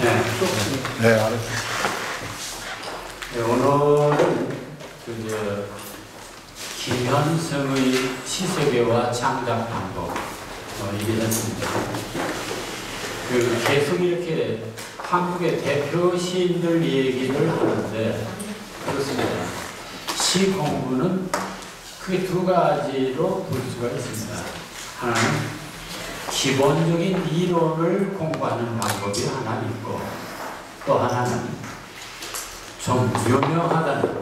네. 네, 알았습니다. 네, 오늘은 김현성의 시세계와 창작 방법 얘기했습니다. 계속 이렇게 한국의 대표 시인들 얘기를 하는데 그렇습니다. 시 공부는 크게 두 가지로 볼 수가 있습니다. 하나는 기본적인 이론을 공부하는 방법이 하나 있고, 또 하나는 좀 유명하다는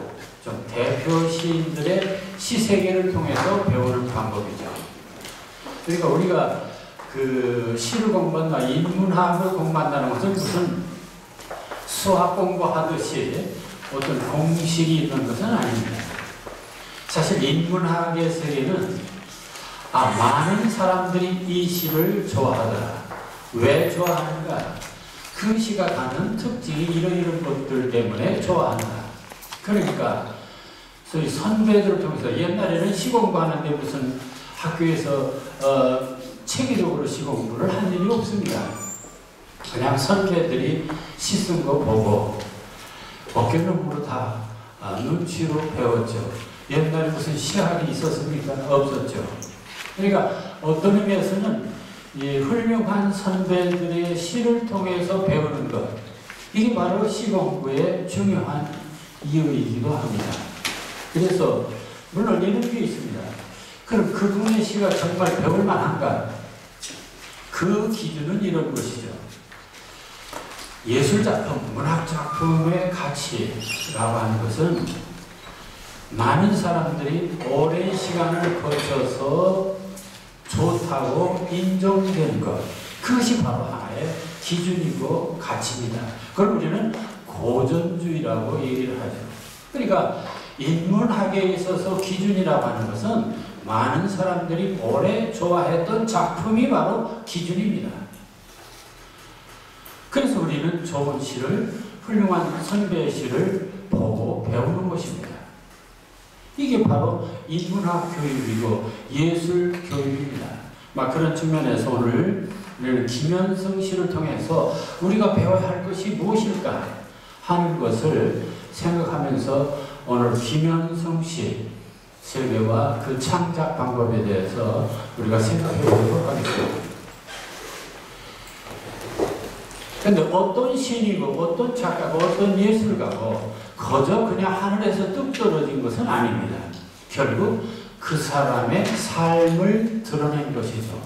좀 대표 시인들의 시세계를 통해서 배우는 방법이죠. 그러니까 우리가 시를 공부한다, 인문학을 공부한다는 것은 무슨 수학 공부하듯이 어떤 공식이 있는 것은 아닙니다. 사실 인문학의 세계는 많은 사람들이 이 시를 좋아하더라. 왜 좋아하는가? 그 시가 갖는 특징이 이런 것들 때문에 좋아한다. 그러니까 소위 선배들을 통해서 옛날에는 시 공부하는데 무슨 학교에서 체계적으로 시 공부를 한 일이 없습니다. 그냥 선배들이 시 쓴 거 보고 어깨너머로 다 눈치로 배웠죠. 옛날에 무슨 시학이 있었습니까? 없었죠. 그러니까 어떤 의미에서는 이 훌륭한 선배들의 시를 통해서 배우는 것, 이게 바로 시 공부의 중요한 이유이기도 합니다. 그래서 물론 이런 게 있습니다. 그럼 그분의 시가 정말 배울 만한가? 그 기준은 이런 것이죠. 예술작품, 문학작품의 가치라고 하는 것은 많은 사람들이 오랜 시간을 거쳐서 좋다고 인정된 것, 그것이 바로 하나의 기준이고 가치입니다. 그걸 우리는 고전주의라고 얘기를 하죠. 그러니까 인문학에 있어서 기준이라고 하는 것은 많은 사람들이 오래 좋아했던 작품이 바로 기준입니다. 그래서 우리는 좋은 시를, 훌륭한 선배의 시를 보고 배우는 것입니다. 이게 바로 인문학 교육이고 예술 교육입니다. 그런 측면에서 오늘 김현성 시를 통해서 우리가 배워야 할 것이 무엇일까 하는 것을 생각하면서 오늘 김현성 시 세계와 그 창작 방법에 대해서 우리가 생각해 보도록 하겠습니다. 근데 어떤 시인이고 어떤 작가고 어떤 예술가고 거저 그냥 하늘에서 뚝 떨어진 것은 아닙니다. 결국 그 사람의 삶을 드러낸 것이죠.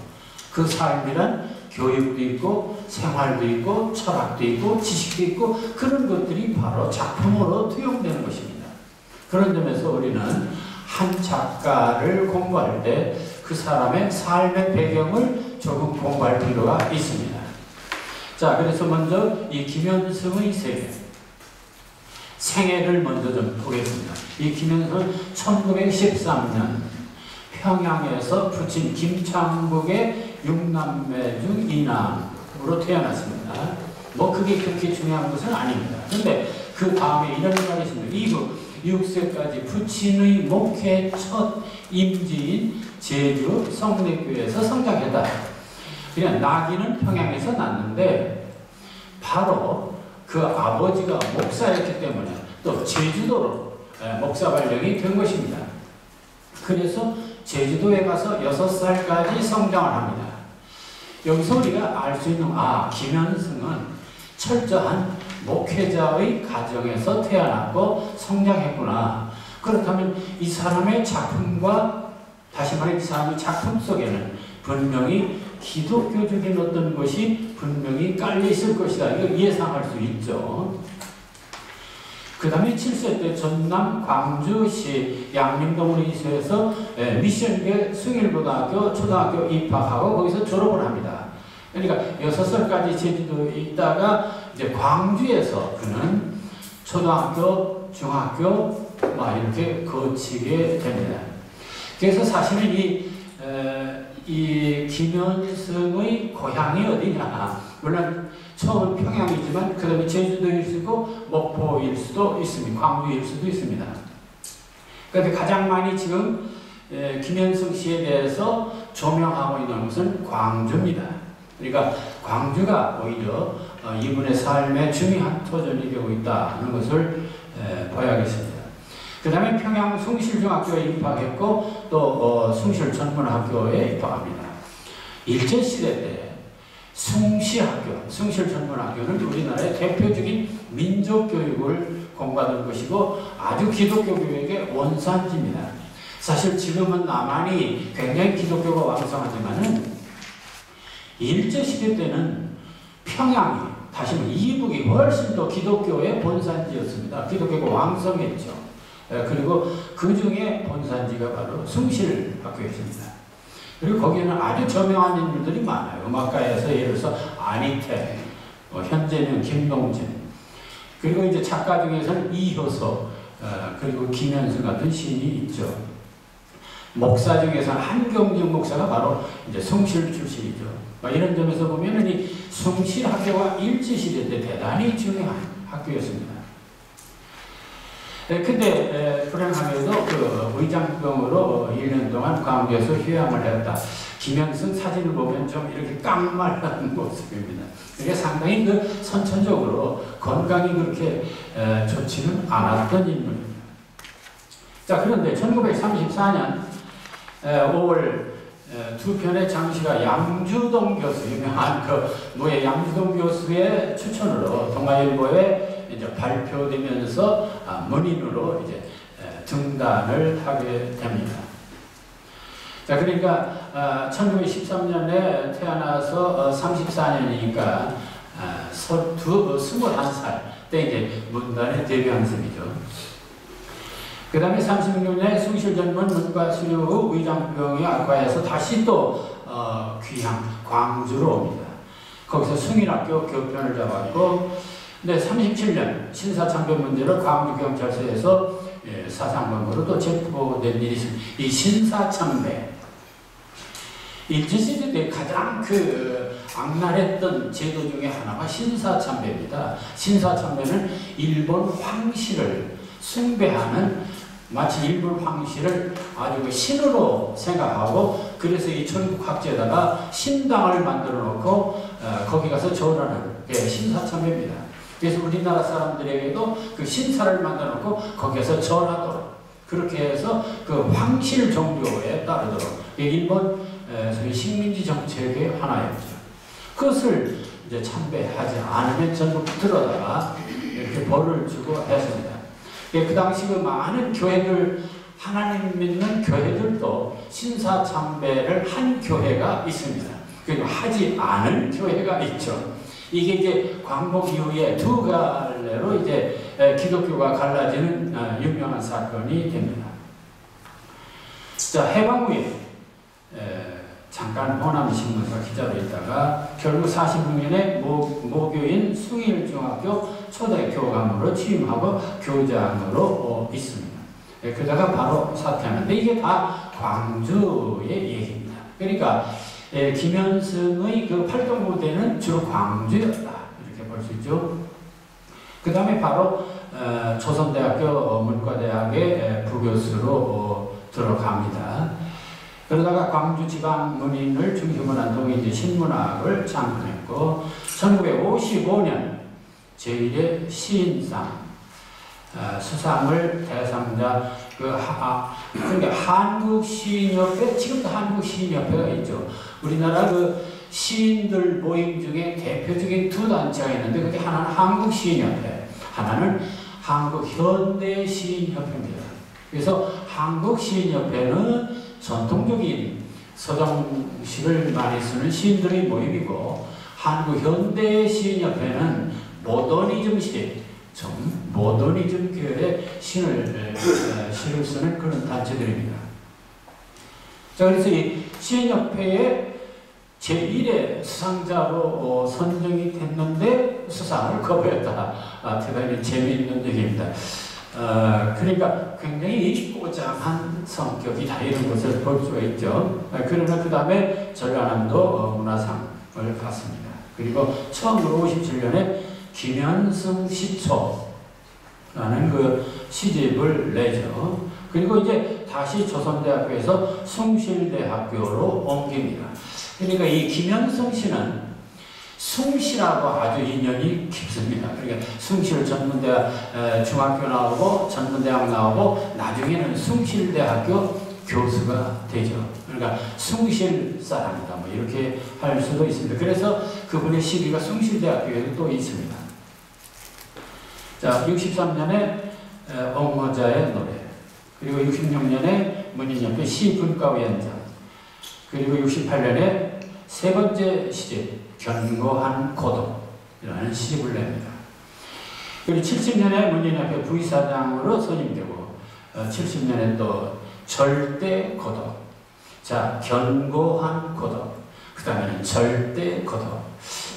그 삶이란 교육도 있고 생활도 있고 철학도 있고 지식도 있고 그런 것들이 바로 작품으로 투영되는 것입니다. 그런 점에서 우리는 한 작가를 공부할 때 그 사람의 삶의 배경을 조금 공부할 필요가 있습니다. 자, 그래서 먼저 이 김현성의 세계, 생애를 먼저 좀 보겠습니다. 이 김현성은 1913년 평양에서 부친 김창국의 6남매 중 2남으로 태어났습니다. 그게 그렇게 중요한 것은 아닙니다. 그런데 그 다음에 이런 말이 있습니다. 이후 6세까지 부친의 목회 첫 임지인 제주 성례교회에서 성장했다. 그냥 나기는 평양에서 났는데 바로 그 아버지가 목사였기 때문에 또 제주도로 목사 발령이 된 것입니다. 그래서 제주도에 가서 6살까지 성장을 합니다. 여기서 우리가 알 수 있는 김현성은 철저한 목회자의 가정에서 태어났고 성장했구나. 그렇다면 이 사람의 작품과 다시 말해 이 사람의 작품 속에는 분명히 기독교적인 어떤 것이 분명히 깔려 있을 것이다. 이거 예상할 수 있죠. 그 다음에 7세 때 전남 광주시 양림동으로 이주해서 미션계 숭일고등학교 초등학교 입학하고 거기서 졸업을 합니다. 그러니까 6살까지 제주도에 있다가 이제 광주에서 그는 초등학교, 중학교 이렇게 거치게 됩니다. 그래서 사실은 이 김현성의 고향이 어디냐? 물론 처음은 평양이지만 그 다음에 제주도일 수도 있고 목포일 수도 있습니다. 광주일 수도 있습니다. 그런데 가장 많이 지금 김현성 씨에 대해서 조명하고 있는 것은 광주입니다. 그러니까 광주가 오히려 이분의 삶의 중요한 터전이 되고 있다는 것을 봐야겠습니다. 그 다음에 평양 숭실중학교에 입학했고 또 숭실전문학교에 입학합니다. 일제시대 때 숭시학교, 숭실전문학교는 우리나라의 대표적인 민족교육을 공부하는 것이고 아주 기독교 교육의 원산지입니다. 사실 지금은 남한이 굉장히 기독교가 왕성하지만은 일제시대 때는 평양이, 다시 말해 이북이 훨씬 더 기독교의 본산지였습니다. 기독교가 왕성했죠. 그리고 그 중에 본산지가 바로 숭실학교였습니다. 그리고 거기에는 아주 저명한 인물들이 많아요. 음악가에서 예를 들어서 안희태, 현재는 김동진, 그리고 이제 작가 중에서는 이효석, 그리고 김현승 같은 시인이 있죠. 목사 중에서는 한경직 목사가 바로 이제 숭실 출신이죠. 이런 점에서 보면은 이 숭실 학교가 일제시대 때 대단히 중요한 학교였습니다. 근데 불행하게도 그 의장병으로 1년 동안 광주에서 휴양을 했다. 김현승 사진을 보면 좀 이렇게 깡말한 모습입니다. 이게 상당히 그 선천적으로 건강이 그렇게 좋지는 않았던 인물입니다. 자, 그런데 1934년 5월 두 편의 장시가 양주동 교수, 유명한 그 노예 양주동 교수의 추천으로 동아일보에 이제 발표되면서 문인으로 이제 등단을 하게 됩니다. 자, 그러니까 1913년에 태어나서 34년이니까 21살 때 이제 문단에 데뷔한 셈이죠. 그 다음에 36년에 숭실전문 문과수료 의장병의 학과에서 다시 또 귀향 광주로 옵니다. 거기서 숭일학교 교편을 잡았고, 근데 37년 신사참배 문제로 광주경찰서에서 사상범으로 또 체포된 일이 있습니다. 이 신사참배, 일제시대 때 가장 악랄했던 제도 중에 하나가 신사참배입니다. 신사참배는 일본 황실을 숭배하는, 마치 일본 황실을 아주 신으로 생각하고, 그래서 이 천국학제에다가 신당을 만들어 놓고 거기 가서 절하는 게 신사참배입니다. 그래서 우리나라 사람들에게도 그 신사를 만들어 놓고 거기에서 절하도록, 그렇게 해서 그 황실 종교에 따르도록, 일본 소위 식민지 정책의 하나였죠. 그것을 이제 참배하지 않으면 전부 들어다가 이렇게 벌을 주고 했습니다. 그 당시 그 많은 교회들, 하나님 믿는 교회들도 신사참배를 한 교회가 있습니다. 그리고 하지 않은 교회가 있죠. 이게 이제 광복 이후에 두 갈래로 이제 기독교가 갈라지는 유명한 사건이 됩니다. 자, 해방 후에 잠깐 호남신문사 기자로 있다가 결국 46년에 모교인 숭일중학교 초대 교감으로 취임하고 교장으로 있습니다. 그러다가 바로 사퇴하는데 이게 다 광주의 얘기입니다. 그러니까 김현승의 그 활동 무대는 주로 광주였다, 이렇게 볼 수 있죠. 그 다음에 바로 조선대학교 문과대학의 부교수로 들어갑니다. 그러다가 광주지방문인을 중심으로 한 동인지 신문학을 창건했고, 1955년 제1회 시인상 수상을 대상자, 그러니까 한국시인협회, 지금도 한국시인협회가 있죠. 우리나라 그 시인들 모임 중에 대표적인 두 단체가 있는데, 그게 하나는 한국시인협회, 하나는 한국현대시인협회입니다. 그래서 한국시인협회는 전통적인 서정식을 많이 쓰는 시인들의 모임이고, 한국현대시인협회는 모더니즘 시대, 좀 모더니즘 계열의 시를 쓰는 그런 단체들입니다. 자, 그래서 이 시인협회의 제1회 수상자로 선정이 됐는데 수상을 거부했다. 대단히 재미있는 얘기입니다. 그러니까 굉장히 꼬장한 성격이다, 이런 것을 볼 수가 있죠. 그러나 그 다음에 전라남도 문화상을 받습니다. 그리고 처음으로 57년에 김현승 시초라는 그 시집을 내죠. 그리고 이제 다시 조선대학교에서 숭실대학교로 옮깁니다. 그러니까 이 김현승 씨는 숭실하고 아주 인연이 깊습니다. 그러니까 숭실 전문대학 중학교 나오고 전문대학 나오고 나중에는 숭실대학교 교수가 되죠. 그러니까 숭실 사람이다 뭐 이렇게 할 수도 있습니다. 그래서 그분의 시기가 숭실대학교에도 또 있습니다. 자, 63년에 옥모자의 노래, 그리고 66년에 문인연표 시분과위원장, 그리고 68년에 세 번째 시집 견고한 고독이라는 시집을 냅니다. 그리고 70년에 문인연표 부의사장으로 선임되고 70년에 또 절대 고독, 자 견고한 고독, 그 다음에는 절대 고독.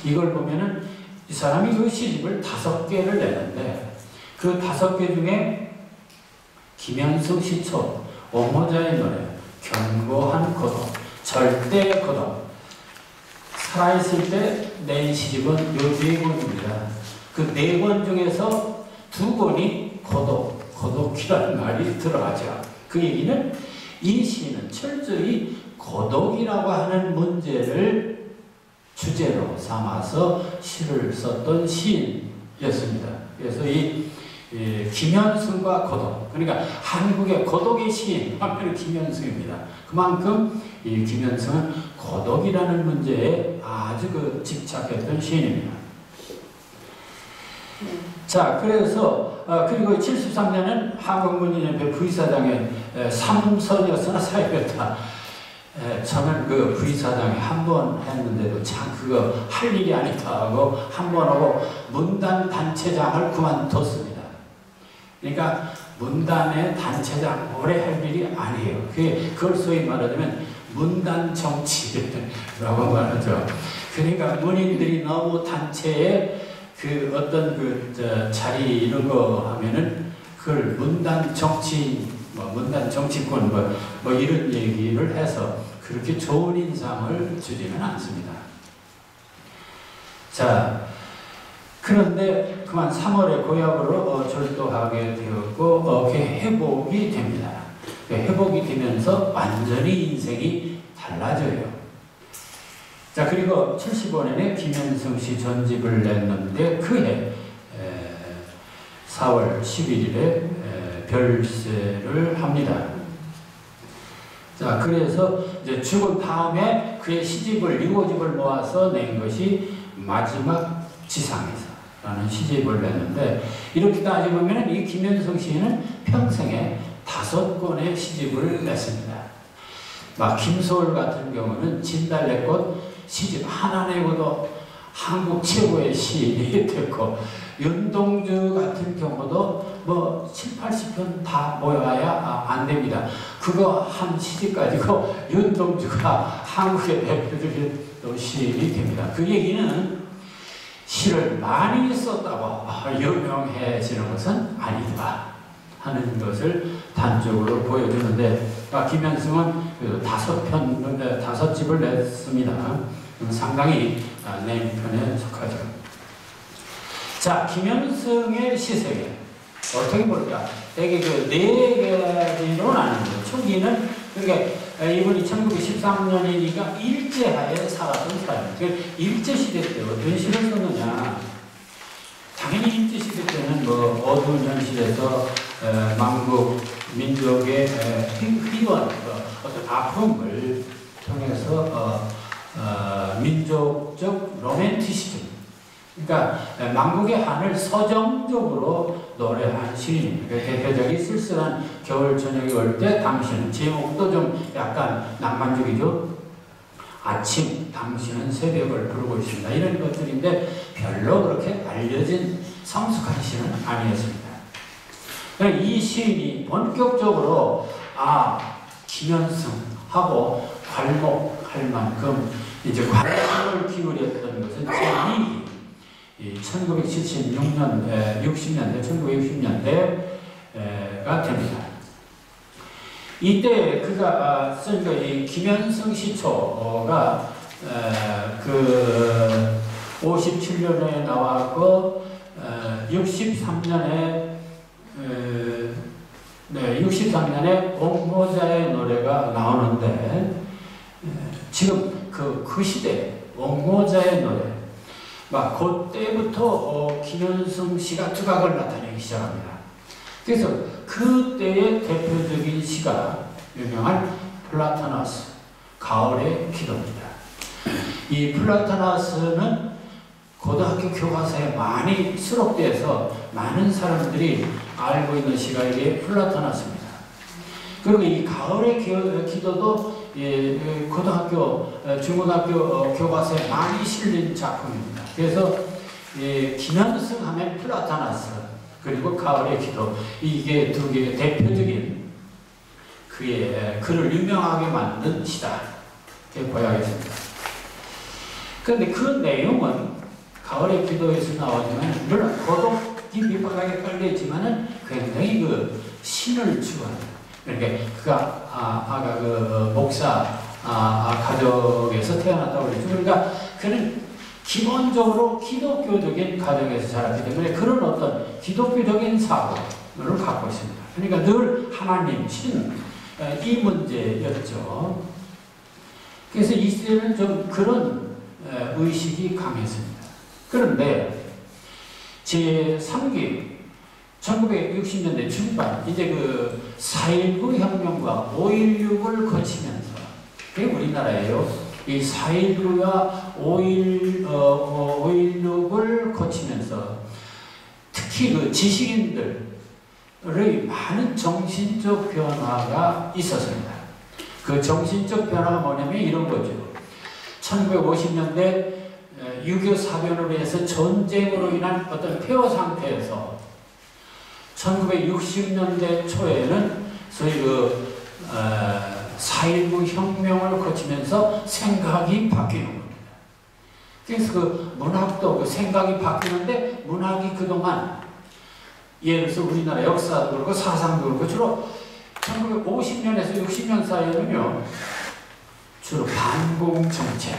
이걸 보면은 이 사람이 그 시집을 5개를 내는데 그 5개 중에 김현숙 시초, 옥모자의 노래, 견고한 고독, 절대 고독, 살아있을 때 낸 시집은 요 4권입니다. 그 4권 중에서 2권이 고독이라는 말이 들어가죠. 그 얘기는 이 시는 철저히 고독이라고 하는 문제를 주제로 삼아서 시를 썼던 시인이었습니다. 그래서 이 김현승과 고독, 그러니까 한국의 고독의 시인 하면 김현승입니다. 그만큼 이 김현승은 고독이라는 문제에 아주 집착했던 시인입니다. 자, 그래서 그리고 73년은 한국문인연합회 부의사장의 삼선이었으나 사회였다. 저는 그 부의사장에 한 번 했는데도 참 그거 할 일이 아니다 하고 한 번 하고 문단 단체장을 그만뒀습니다. 그러니까 문단의 단체장 오래 할 일이 아니에요. 그걸 소위 말하자면 문단 정치라고 말하죠. 그러니까 문인들이 너무 단체에 그 어떤 자리 이런 거 하면은 그걸 문단 정치인, 문단 정치권 뭐 이런 얘기를 해서 그렇게 좋은 인상을 주지는 않습니다. 자, 그런데 그만 3월에 고향으로 절도하게 되었고 회복이 됩니다. 회복이 되면서 완전히 인생이 달라져요. 자, 그리고 75년에 김현승 씨 전집을 냈는데 그해 4월 11일에 별세를 합니다. 자, 그래서 이제 죽은 다음에 그의 시집을 7집을 모아서 낸 것이 마지막 지상에서라는 시집을 냈는데, 이렇게 따져보면 이 김현승 시인은 평생에 5권의 시집을 냈습니다. 막 김소월 같은 경우는 진달래꽃 시집 하나 내고도 한국 최고의 시인이 됐고, 윤동주 같은 경우도 뭐 7, 80편 다 모여야 안 됩니다. 그거 한 시집 가지고 윤동주가 한국의 대표적인 시인이 됩니다. 그 얘기는 시를 많이 썼다고 유명해지는 것은 아니다 하는 것을 단적으로 보여주는데, 김현승은 5집을 냈습니다. 상당히 낸 편에 속하죠. 자, 김현승의 시세계 어떻게 볼까? 대개 4개로 나눕니다. 초기는, 그러니까 이분이 1913년이니까 일제하에 살았던 사람이에요. 일제시대 때 어떤 시를 썼느냐? 당연히 일제시대 때는 어두운 현실에서 만국 민족의 희원, 어떤 아픔을 통해서 민족적 로맨티시즘, 그러니까 만국의 한을 서정적으로 노래한 시인입니다. 대표적인 쓸쓸한 겨울 저녁이 올 때 당신은, 제목도 좀 약간 낭만적이죠. 아침, 당신은 새벽을 부르고 있습니다. 이런 것들인데 별로 그렇게 알려진 성숙한 시는 아니었습니다. 이 시인이 본격적으로 김현승하고 괄목할 만큼 이제 관심을 기울였던 것은 제2기 1976년, 1960년대가 됩니다. 이때 그가 쓴 이 김현승 시초가 57년에 나왔고 63년에 옥모자의 노래가 나오는데, 지금 그 시대 옥모자의 노래, 막 그때부터 김현승 시가 두각을 나타내기 시작합니다. 그래서 그때의 대표적인 시가 유명한 플라타나스, 가을의 기도입니다. 이 플라타나스는 고등학교 교과서에 많이 수록돼서 많은 사람들이 알고 있는 시가 이게 플라타나스입니다. 그리고 이 가을의 기도도 고등학교, 중고등학교 교과서에 많이 실린 작품입니다. 그래서 김현승 하면 플라타나스, 그리고 가을의 기도, 이게 두 개의 대표적인 그의 그를 유명하게 만든 시다. 이렇게 보여야겠습니다. 그런데 그 내용은 가을의 기도에서 나오지만, 물론 고독이 밑바닥에 깔려있지만은 굉장히 그 신을 추구합니다. 그러니까 그가 아까 그 목사 가족에서 태어났다고 그랬죠. 그러니까 그는 기본적으로 기독교적인 가정에서 자랐기 때문에 그런 어떤 기독교적인 사고를 갖고 있습니다. 그러니까 늘 하나님, 신, 이 문제였죠. 그래서 이스라엘은 좀 그런 의식이 강했습니다. 그런데 제3기 1960년대 중반, 이제 그 4.19 혁명과 5.16을 거치면서, 그게 우리나라예요. 이 4.19와 5.16을 거치면서 특히 그 지식인들의 많은 정신적 변화가 있었습니다. 그 정신적 변화가 뭐냐면 이런 거죠. 1950년대 6.25 사변으로 해서 전쟁으로 인한 어떤 폐허 상태에서 1960년대 초에는 소위 그 4.19 혁명을 거치면서 생각이 바뀌는 겁니다. 그래서 그 문학도 그 생각이 바뀌는데, 문학이 그동안 예를 들어서 우리나라 역사도 그렇고 사상도 그렇고 주로 1950년에서 60년 사이에는요, 주로 반공정책,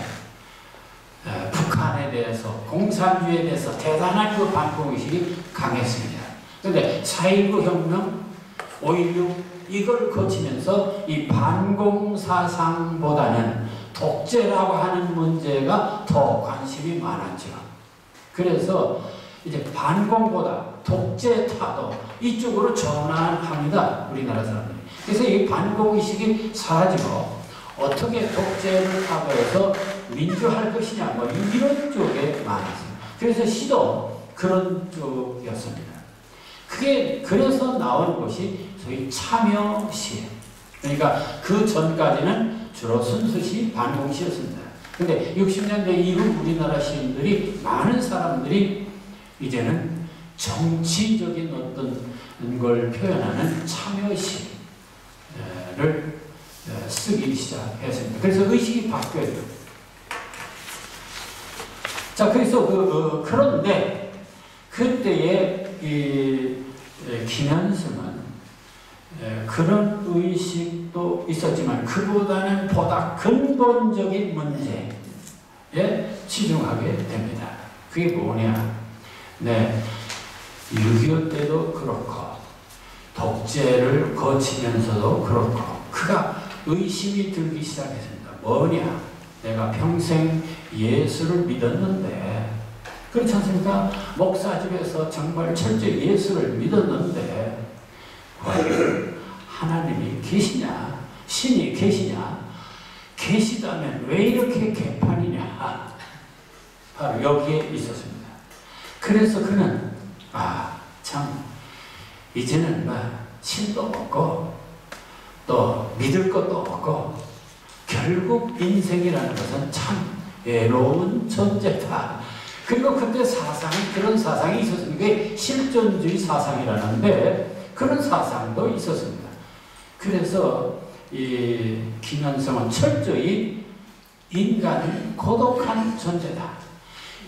북한에 대해서, 공산주의에 대해서 대단한 그 반공의식이 강했습니다. 그런데 4.19 혁명, 5.16 이걸 거치면서 이 반공사상보다는 독재라고 하는 문제가 더 관심이 많았죠. 그래서 이제 반공보다 독재 타도 이쪽으로 전환합니다. 우리나라 사람들이. 그래서 이 반공의식이 사라지고 어떻게 독재를 타도해서 민주할 것이냐, 뭐 이런 쪽에 많았습니다. 그래서 시도 그런 쪽이었습니다. 그게 그래서 나온 것이 소위 참여시. 그러니까 그 전까지는 주로 순수시, 반공시였습니다. 근데 60년대 이후 우리나라 시인들이, 많은 사람들이 이제는 정치적인 어떤 걸 표현하는 참여시를 쓰기 시작했습니다. 그래서 의식이 바뀌어요. 자, 그래서 그런데 그때의 김현승은 그런 의식도 있었지만 그보다는 보다 근본적인 문제에 치중하게 됩니다. 그게 뭐냐? 네, 6.25 때도 그렇고 독재를 거치면서도 그렇고 그가 의심이 들기 시작했습니다. 뭐냐? 내가 평생 예수를 믿었는데, 그렇지 않습니까? 목사 집에서 정말 철저히 예수를 믿었는데 과연 하나님이 계시냐? 신이 계시냐? 계시다면 왜 이렇게 개판이냐? 바로 여기에 있었습니다. 그래서 그는 참 이제는 신도 없고 또 믿을 것도 없고 결국 인생이라는 것은 참 외로운 존재다. 그리고 그때 사상이, 그런 사상이 있었습니다. 이게 실존주의 사상이라는데 그런 사상도 있었습니다. 그래서 이 김현성은 철저히 인간은 고독한 존재다,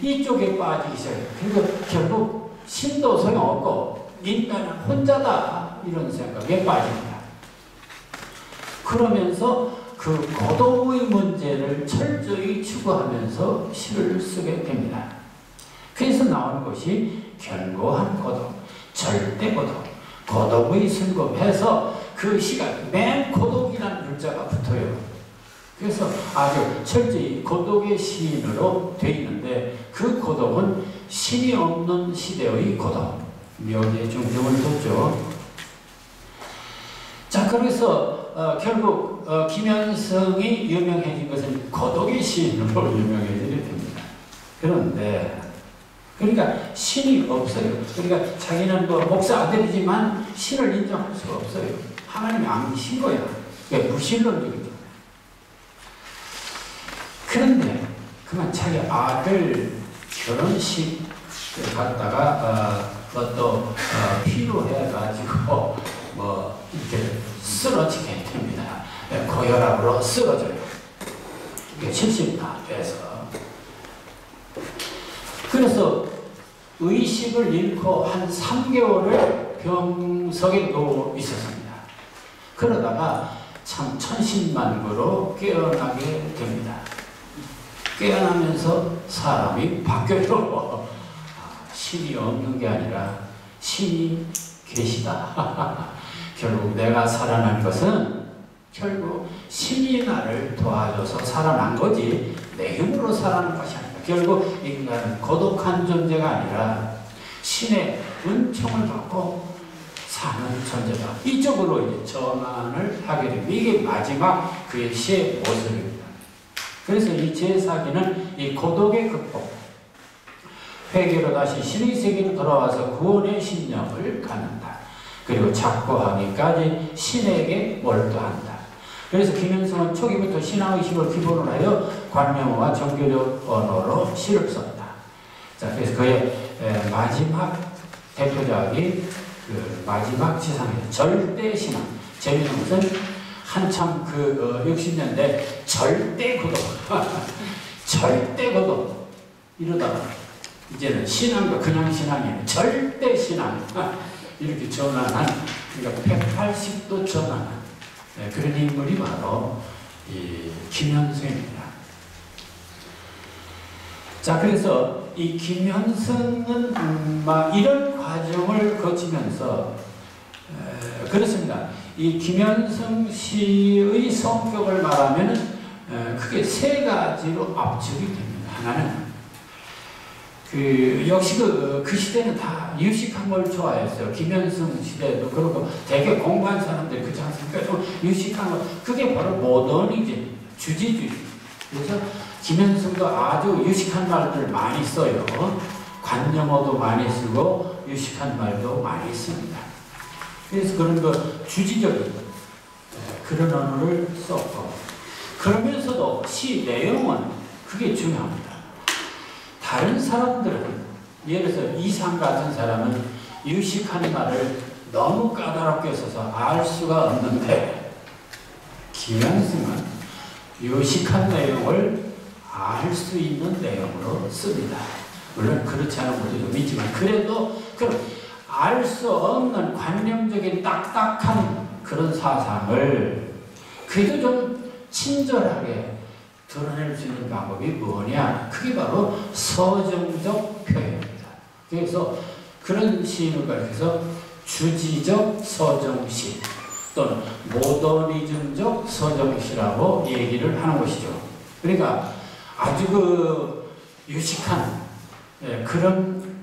이쪽에 빠지기 시작해요. 그리고 결국 신도 소용없고 인간은 혼자다, 이런 생각에 빠집니다. 그러면서 그 고독의 문제를 철저히 추구하면서 시를 쓰게 됩니다. 그래서 나온 것이 견고한 고독, 절대 고독, 고독의 슬픔해서 그 시가 맨 고독이라는 글자가 붙어요. 그래서 아주 철저히 고독의 시인으로 되어 있는데 그 고독은 신이 없는 시대의 고독. 묘기에 중점을 뒀죠. 자, 그래서 결국 김현성이 유명해진 것은 고독의 시인으로 유명해지게 됩니다. 그런데 그러니까 신이 없어요. 그러니까 자기는 뭐 목사 아들이지만 신을 인정할 수가 없어요. 하나님이 아니신 거야. 그러니까 무신론적이죠. 그런데 그만 자기 아들 결혼식 갔다가 또 필요해가지고 뭐 이렇게 쓰러지게 됩니다. 고혈압으로 쓰러져요. 이게 70다 돼서. 그래서 의식을 잃고 한 3개월을 병석에 누워 있었습니다. 그러다가 참 천신만고로 깨어나게 됩니다. 깨어나면서 사람이 바뀌어요. 신이 없는 게 아니라 신이 계시다. 결국 내가 살아난 것은 결국 신이 나를 도와줘서 살아난 거지 내 힘으로 살아난 것이 아니다. 결국 인간은 고독한 존재가 아니라 신의 은총을 받고 사는 존재다. 이쪽으로 이제 전환을 하게 됩니다. 이게 마지막 그의 시의 모습입니다. 그래서 이 제4기는 이 고독의 극복, 회개로 다시 신의 세계로 돌아와서 구원의 신념을 갖는다. 그리고 작고하기까지 신에게 몰두한다. 그래서 김현성은 초기부터 신앙의식을 기본으로 하여 관명어와 종교적 언어로 시를 썼다. 자, 그래서 그의 마지막 대표작이 그 마지막 지상입니다. 절대신앙. 재미있는 것은 한참 60년대 절대 고독. 절대 고독. 이러다가 이제는 신앙과 그냥 신앙이 아니라 절대 신앙. 이렇게 전환한, 그러니까 180도 전환한 그런 인물이 바로 이 김현성입니다. 자, 그래서 이 김현성은 이런 과정을 거치면서 그렇습니다. 이 김현성 씨의 성격을 말하면 크게 세 가지로 압축이 됩니다. 하나는 역시 그 시대는 다 유식한 걸 좋아했어요. 김현성 시대도 그렇고 되게 공부한 사람들이 그렇지 않습니까? 좀 유식한 거, 그게 바로 모더니즘, 주지주의. 그래서 김현성도 아주 유식한 말들 많이 써요. 관념어도 많이 쓰고 유식한 말도 많이 씁니다. 그래서 그런 거 주지적인 그런 언어를 썼고, 그러면서도 시 내용은 그게 중요합니다. 다른 사람들은, 예를 들어서 이상 같은 사람은 유식한 말을 너무 까다롭게 써서 알 수가 없는데, 김현성은 유식한 내용을 알 수 있는 내용으로 씁니다. 물론 그렇지 않은 분도 좀 있지만, 그래도 알 수 없는 관념적인 딱딱한 그런 사상을 그래도 좀 친절하게 드러낼 수 있는 방법이 뭐냐? 그게 바로 서정적 표현입니다. 그래서 그런 시인을 가리켜서 주지적 서정시 또는 모더니즘적 서정시라고 얘기를 하는 것이죠. 그러니까 아주 유식한 그런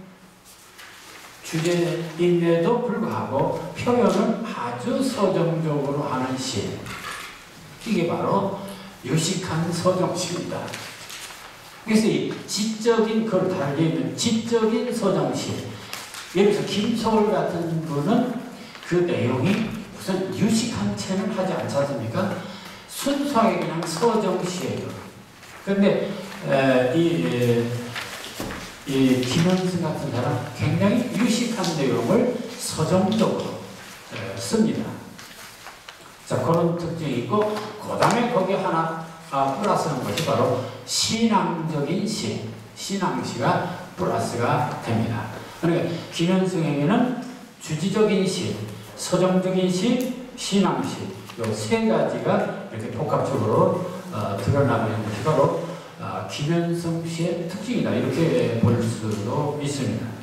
주제임에도 불구하고 표현은 아주 서정적으로 하는 시. 이게 바로 유식한 서정시입니다. 그래서 이 지적인, 그걸 달리는 지적인 서정시. 예를 들어서 김소월 같은 분은 그 내용이 무슨 유식한 채는 하지 않지 않습니까? 순수하게 그냥 서정시예요. 그런데 이 김현성 같은 사람 굉장히 유식한 내용을 서정적으로 씁니다. 자, 그런 특징이 있고, 그 다음에 거기 하나 플러스한 것이 바로 신앙적인 시, 신앙시가 플러스가 됩니다. 그러니까 김현성에게는 주지적인 시, 서정적인 시, 신앙시, 이 세 가지가 이렇게 복합적으로 드러나고 있는 것이 바로 김현성 씨의 특징이다. 이렇게 볼 수도 있습니다.